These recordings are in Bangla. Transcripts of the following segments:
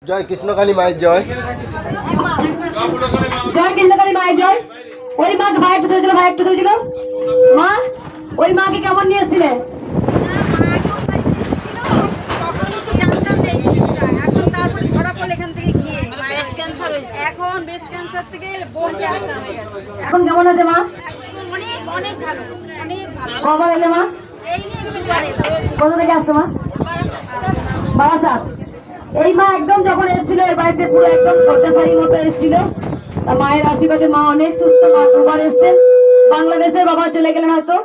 জয় কৃষ্ণকালী মায়ের জয়। জয় কৃষ্ণকালী মায়ের জয়। ওই মা ভাই একটু চলছিল, ভাই একটু চলছিল। মা ওই মাকে কেমন নিয়ে এসেছিলে? এখন কেমন আছে মা? কবার এলে মা? কোথা থেকে আসছো মা? বারাসাত। এই মা একদম যখন এসেছিল এই বাড়িতে পুরো একদম সত্যাচারীর মতো এসেছিল। মায়ের আশীর্বাদে মা অনেক সুস্থ। মা দুবার এসছেন। বাংলাদেশের বাবা চলে গেলেন হয়তো।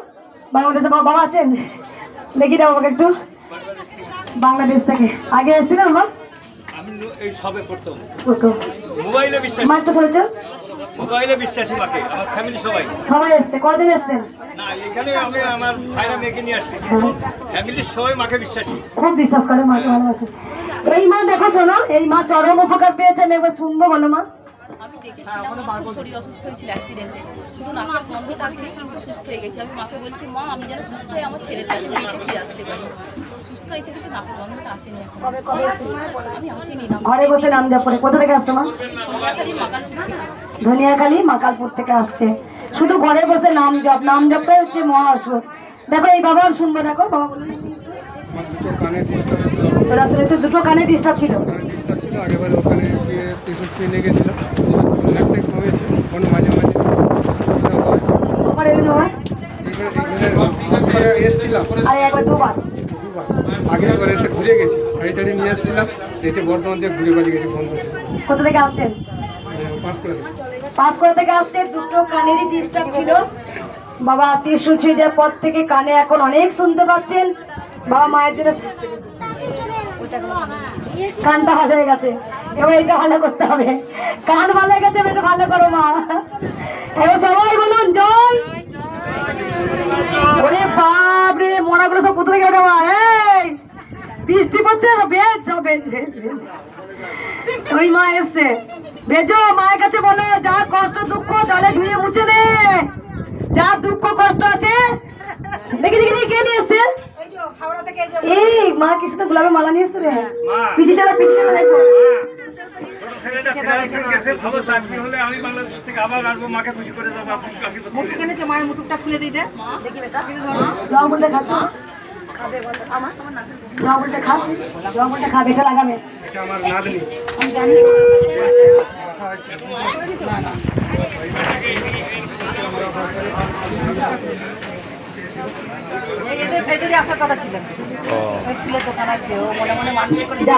বাংলাদেশের বাবা আছে? দেখি দাও আমাকে একটু। বাংলাদেশ থেকে আগে এসেছিল বাবা? আমি এই সবে প্রথম প্রথম। মোবাইলে বিশ্বাস, মা একটু চলেছো? মোবাইলে বিশ্বাসী মাকে, আমার ফ্যামিলি সবাই। সবাই এসছে। কদিন এসছেন? না এখানে আমি আমার ভাইরা মেয়েকে নিয়ে আসছি, কিন্তু ফ্যামিলির সবাই মাকে বিশ্বাসী। খুব বিশ্বাস করে, মাকে ভালোবাসে। এই মা দেখো শোনো, এই মা চরম উপকার পেয়েছে। আমি একবার শুনবো, বলো মা। আমি দেখেছিলাম খুব শরীর অসুস্থ হয়েছিল অ্যাক্সিডেন্টে, শুধু নাকের গন্ধটা আসেনি কিন্তু সুস্থ হয়ে গেছে। আমি মাকে বলছি মা আমি যেন সুস্থ হয়ে আমার ছেলের কাছে বেঁচে ফিরে আসতে পারি। সুস্থ হয়েছে কিন্তু নাকের গন্ধটা আসেনি এখন। আমি আসিনি না। ঘরে বসে নাম জপ করে। কোথা থেকে আসছো মা? ধনিয়াখালী মাকালপুর থেকে। ধনিয়াখালী মাকালপুর থেকে আসছে। শুধু ঘরে বসে নাম জপ, নাম জপটাই হচ্ছে মহা ওষুধ। দেখো এই বাবার শুনবো। দেখো বাবা বলুন। দুটো কানে ডিস্টার্ব ছিল। ওরা আসলে তো দুটো কানে ডিস্টার্ব ছিল। ডিস্টার্ব ছিল আগেবারে, ওখানে প্রেশার ছুঁয়ে লেগেছিল। অনেকটাই কমেছে, কোনো মাঝে মাঝে অসুবিধা হয়। তোমার এগুলো হয়? এসেছিলাম আর একবার দুবার। দুবার। আগে একবার এসে ঘুরে গেছি, শাড়ি টাড়ি নিয়ে এসেছিলাম, এসে বর্ধমান থেকে ঘুরে বাড়ি গেছি, বন্ধ ছিল। কোথা থেকে আসছেন? পাস করে পাঁশকুড়া থেকে আসছে। দুটো কানেরই ডিস্টার্ব ছিল। বাবা ত্রিশূল ছুঁয়ে দেওয়ার পর থেকে কানে এখন অনেক শুনতে পাচ্ছেন। বাবা মায়ের জন্য কানটা ভালো হয়ে গেছে, এবার এটা ভালো করতে হবে। কান ভালো হয়ে গেছে, এটা ভালো করো মা। এবার সবাই বলুন জয়। ওরে বাপ রে, মোড়াগুলো সব কোথা থেকে ওঠে মা? এই বৃষ্টি পড়ছে, বেশ যাও, বেশ বেশ বেশ। ওই মা এসছে, বেজো মায়ের কাছে বলো যা কষ্ট দুঃখ জলে ধুয়ে মুছে নে। যা দুঃখ কষ্ট আছে। দেখি দেখি দেখি কে নিয়ে এসছে? এই মা কিছু তো গোলাপের মালা নিয়ে এসছে রে। পিছিয়ে চলো, পিছিয়ে চলো। দেখো ছেলেটা ফ্রান্সে গেছে, ভালো চাকরি হলে আমি বাংলাদেশ থেকে আবার আসবো, মাকে খুশি করে দেবো। আপনি আশীর্বাদ করুন। মায়ের মুটুকটা খুলে দিই দে। দেখি বেটা যাও বলতে খাচ্ছ? খাবে বলো আমার যাও বলতে খা, যাও বলতে খা। বেটা লাগাবে, এটা আমার নাতনি। আমি জানি। এদের আসার কথা ছিল। ওই ফুলের দোকান আছে, ও মনে মনে মানসিক করে। যা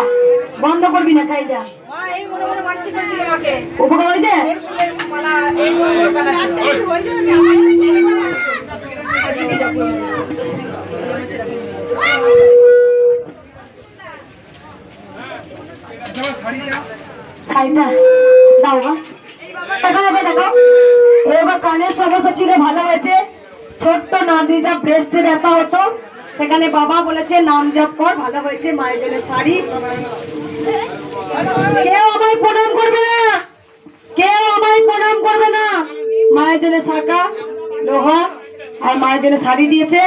বন্ধ করবি না, খাই যা। মা এই মনে মনে মানসিক করেছিল মাকে। উপকার হয়েছে? এর ফুলের মালা এই দোকান আছে। হয়ে যাবে, আমি আমার শাড়িটা দাও গো। দেখো এবার কানের সমস্যা ছিল, ভালো হয়েছে। ছোট্ট নাতনিটা ব্রেস্টে ব্যথা হতো, সেখানে বাবা বলেছে নাম জপ কর, ভালো হয়েছে। মায়ের জন্য শাড়ি। কেউ আমায় প্রণাম করবে না, কেউ আমায় প্রণাম করবে না। মায়ের জন্য শাঁখা লোহা আর মায়ের জন্য শাড়ি দিয়েছে।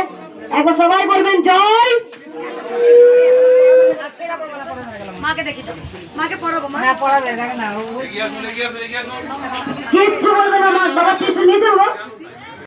একবার সবাই বলবেন জয়। মাকে দেখি তো, মাকে পড়াবো। হ্যাঁ পড়াবে, দেখ না কিচ্ছু বলবে না। মা বাবা কিছু নিয়ে যাবো।